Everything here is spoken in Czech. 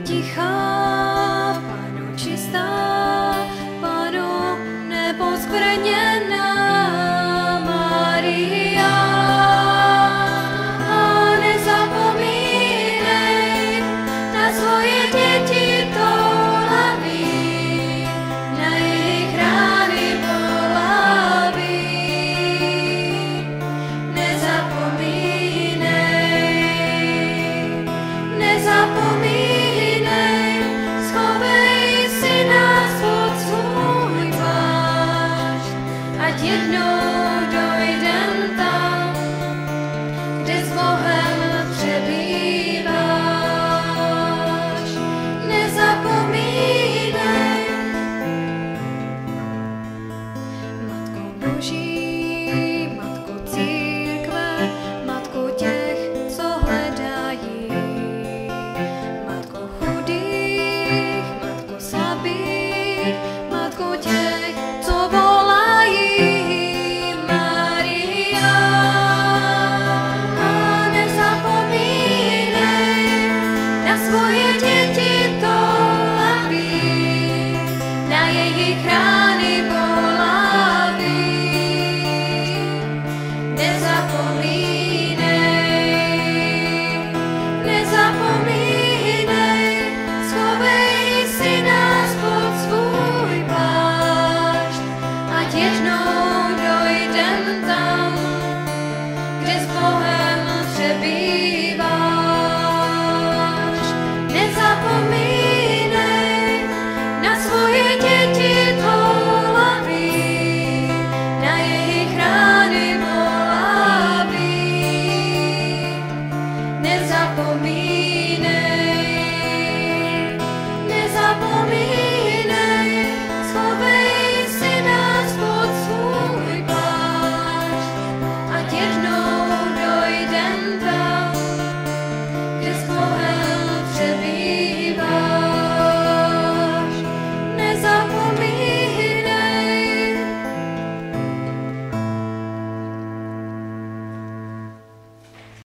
tichá, Panu čistá, Panu nepozbraněná Maria. A nezapomínej na svoje děti toulavý, na jejich rány bolavý. Nezapomínej, schovej si nás pod svůj plášť, ať jednou dojdem tam, kde s Bohem přebýváš. Nezapomínej, Matko Boží, Matko církve, Matko těch, co hledají, Matko chudých, Matko slabých, Matko těch, co volají, Maria. A nezapomínej na svoje děti toulavý, na jejich rány bolavý. Nezapomínej, schovej si nás pod svůj plášť, ať jednou dojdem tam, kde s Bohem přebýváš. Nezapomínej na svoje děti toulavý, na jejich rány bolavý. Nezapomínej.